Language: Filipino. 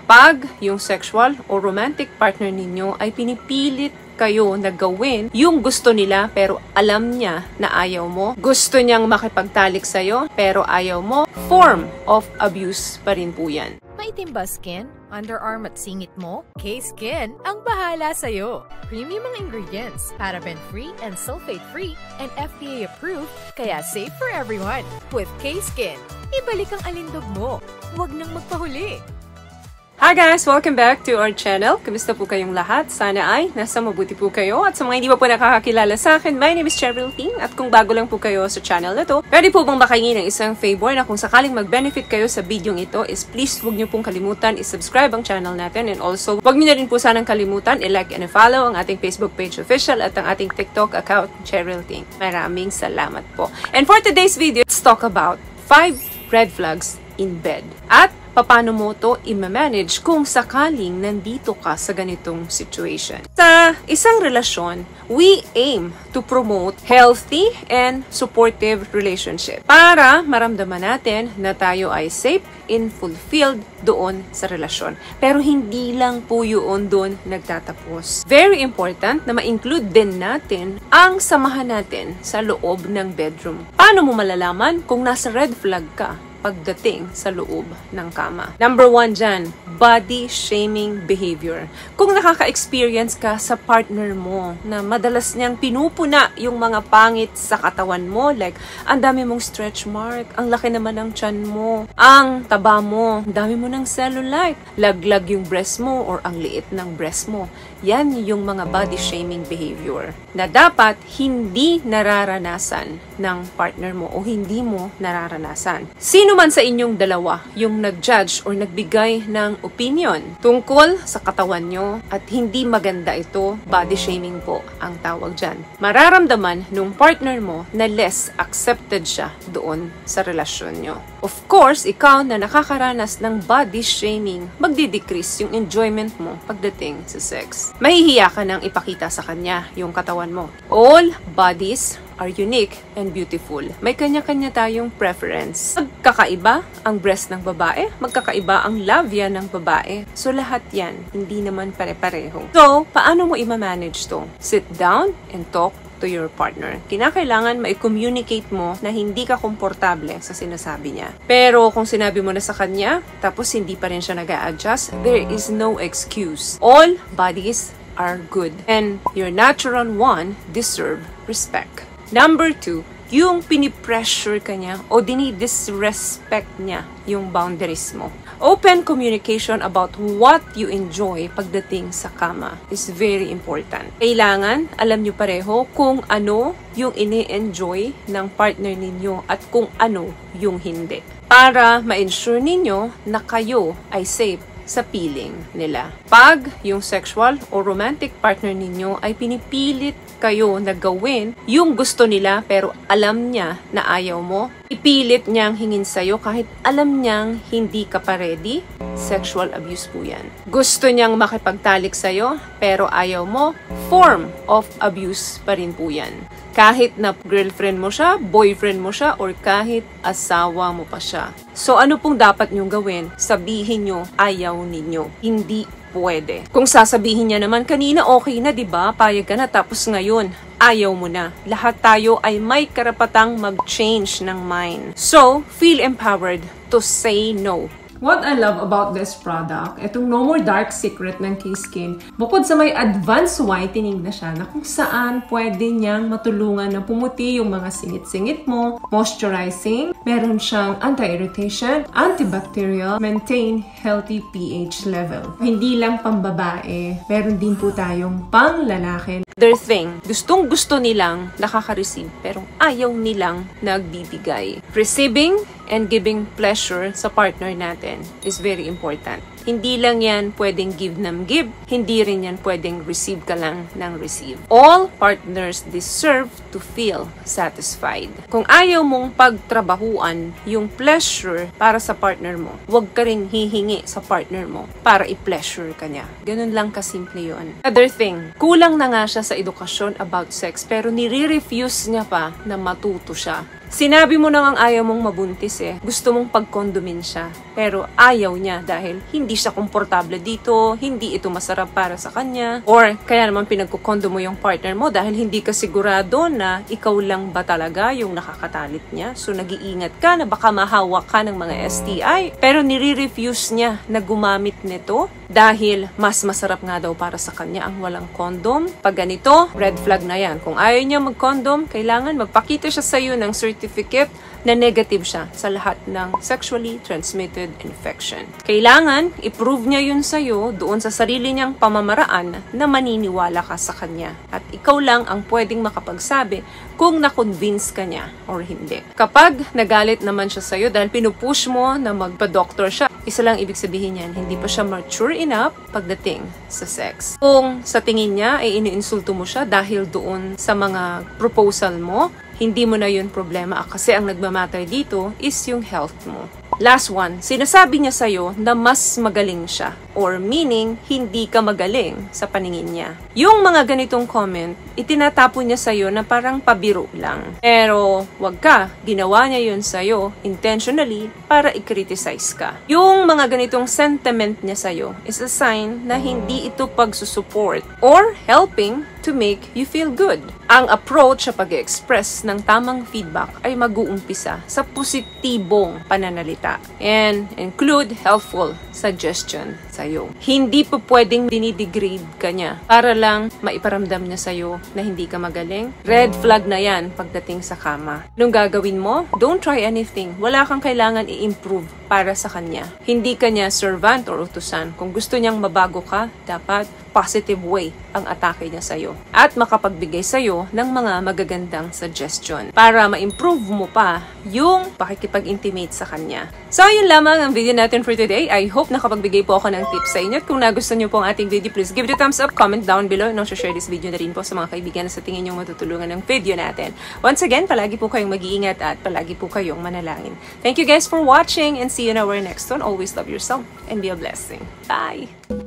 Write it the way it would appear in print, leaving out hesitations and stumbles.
Pag yung sexual o romantic partner ninyo ay pinipilit kayo na gawin yung gusto nila pero alam niya na ayaw mo, gusto niyang makipagtalik sa'yo pero ayaw mo, form of abuse pa rin po yan. Maitim ba skin, underarm at singit mo? K-Skin ang bahala sa'yo. Premium ang ingredients, paraben-free and sulfate-free, and FDA-approved, kaya safe for everyone. With K-Skin, ibalik ang alindog mo. Huwag nang magpahuli. Hi guys! Welcome back to our channel. Kamusta po kayong lahat? Sana ay nasa mabuti po kayo. At sa mga hindi pa po nakakakilala sa akin, my name is Cheryl Ting. At kung bago lang po kayo sa channel na to, pwede po bang makingin ng isang favor na kung sakaling mag-benefit kayo sa video ito is please huwag niyo pong kalimutan i-subscribe ang channel natin. And also, huwag niyo na rin po sanang kalimutan i-like and i-follow ang ating Facebook page official at ang ating TikTok account, Cheryl Ting. Maraming salamat po. And for today's video, let's talk about 5 red flags in bed. At paano mo to i-manage kung sakaling nandito ka sa ganitong situation. Sa isang relasyon, we aim to promote healthy and supportive relationship para maramdaman natin na tayo ay safe and fulfilled doon sa relasyon. Pero hindi lang po yun doon nagtatapos. Very important na ma-include din natin ang samahan natin sa loob ng bedroom. Paano mo malalaman kung nasa red flag ka pagdating sa loob ng kama? Number 1 dyan, body shaming behavior. Kung nakaka-experience ka sa partner mo na madalas niyang pinupuna yung mga pangit sa katawan mo, like, ang dami mong stretch mark, ang laki naman ng tiyan mo, ang taba mo, ang dami mo ng cellulite, laglag yung breast mo or ang liit ng breast mo. Yan yung mga body shaming behavior na dapat hindi nararanasan ng partner mo o hindi mo nararanasan. Sino man sa inyong dalawa yung nag-judge or nagbigay ng opinion tungkol sa katawan nyo at hindi maganda ito, body shaming po ang tawag dyan. Mararamdaman nung partner mo na less accepted siya doon sa relasyon nyo. Of course, ikaw na nakakaranas ng body shaming, magdi-decrease yung enjoyment mo pagdating sa sex. Mahihiya ka nang ipakita sa kanya yung katawan mo. All bodies are unique and beautiful. May kanya-kanya tayong preference. Magkakaiba ang breast ng babae, magkakaiba ang labia ng babae. So lahat yan, hindi naman pare-pareho. So, paano mo i-manage to? Sit down and talk to your partner. Kinakailangan ma-communicate mo na hindi ka komportable sa sinasabi niya. Pero kung sinabi mo na sa kanya, tapos hindi pa rin siya nag-a-adjust, there is no excuse. All bodies are good. And your natural one deserve respect. Number 2, yung pinipressure ka niya o dinidisrespect niya yung boundaries mo. Open communication about what you enjoy pagdating sa kama is very important. Kailangan alam niyo pareho kung ano yung ini-enjoy ng partner ninyo at kung ano yung hindi. Para ma-ensure ninyo na kayo ay safe sa feeling nila. Pag yung sexual o romantic partner ninyo ay pinipilit kayo na gawin yung gusto nila pero alam niya na ayaw mo, ipilit niyang hingin sa'yo kahit alam niyang hindi ka pa ready, sexual abuse po yan. Gusto niyang makipagtalik sa'yo pero ayaw mo, form of abuse pa rin po yan. Kahit na girlfriend mo siya, boyfriend mo siya, or kahit asawa mo pa siya. So ano pong dapat niyong gawin? Sabihin niyo ayaw ninyo. Hindi pwede. Kung sasabihin niya naman kanina okay na, 'di ba? Payag ka na, tapos ngayon ayaw mo na. Lahat tayo ay may karapatang mag-change ng mind. So, feel empowered to say no. What I love about this product, itong No More Dark Secret ng K-Skin, bukod sa may advanced whitening na siya na kung saan pwede niyang matulungan na pumuti yung mga singit-singit mo, moisturizing, meron siyang anti-irritation, antibacterial, maintain healthy pH level. Hindi lang pambabae, meron din po tayong pang-lalaki. Their thing, gustong-gusto nilang nakaka-receive pero ayaw nilang nagbibigay. Receiving and giving pleasure sa partner natin is very important. Hindi lang yan pwedeng give ng give, hindi rin yan pwedeng receive ka lang ng receive. All partners deserve to feel satisfied. Kung ayaw mong pagtrabahuan yung pleasure para sa partner mo, huwag ka rin hihingi sa partner mo para i-pleasure ka niya. Ganun lang kasimple yun. Other thing, kulang na nga siya sa edukasyon about sex pero nire-refuse niya pa na matuto siya. Sinabi mo na ngang ayaw mong mabuntis Gusto mong pagkondomin siya. Pero ayaw niya dahil hindi siya komportable dito, hindi ito masarap para sa kanya. Or kaya naman pinagkukondo mo yung partner mo dahil hindi ka sigurado na ikaw lang ba talaga yung nakakatalit niya. So nag-iingat ka na baka mahawak ka ng mga STI. Pero nire-refuse niya na gumamit nito dahil mas masarap nga daw para sa kanya ang walang condom. Pag ganito, red flag na yan. Kung ayaw niya mag-condom, kailangan magpakita siya sa iyo ng certificate na negative siya sa lahat ng sexually transmitted infection. Kailangan i-prove niya yun sa'yo doon sa sarili niyang pamamaraan na maniniwala ka sa kanya. At ikaw lang ang pwedeng makapagsabi kung na-convince ka niya or hindi. Kapag nagalit naman siya sa'yo dahil pinupush mo na magpa-doctor siya, isa lang ibig sabihin yan, hindi pa siya mature enough pagdating sa sex. Kung sa tingin niya ay iniinsulto mo siya dahil doon sa mga proposal mo, hindi mo na yun problema kasi ang nagmamatter dito is yung health mo. Last one, sinasabi niya sa'yo na mas magaling siya or meaning hindi ka magaling sa paningin niya. Yung mga ganitong comment, itinatapon niya sa'yo na parang pabiro lang. Pero wag ka, ginawa niya yun sa'yo intentionally para i-criticize ka. Yung mga ganitong sentiment niya sa'yo is a sign na hindi ito pagsusupport or helping to make you feel good. Ang approach sa pag-express ng tamang feedback ay mag-uumpisa sa positibong pananalita and include helpful suggestion sa'yo. Hindi po pwedeng dinidegrade ka niya para lang maiparamdam niya sa'yo na hindi ka magaling. Red flag na yan pagdating sa kama. Nung gagawin mo, don't try anything. Wala kang kailangan i-improve para sa kanya. Hindi ka niya servant or utusan. Kung gusto niyang mabago ka, dapat positive way ang atake niya sa'yo at makapagbigay sa'yo ng mga magagandang suggestion para ma-improve mo pa yung pakikipag-intimate sa kanya. So, yun lamang ang video natin for today. I hope nakapagbigay po ako ng tips sa inyo at kung nagustuhan niyo po ang ating video, please give it a thumbs up, comment down below, and also share this video na rin po sa mga kaibigan na sa tingin nyo matutulungan ng video natin. Once again, palagi po kayong mag-iingat at palagi po kayong manalangin. Thank you guys for watching and see you in our next one. Always love yourself and be a blessing. Bye!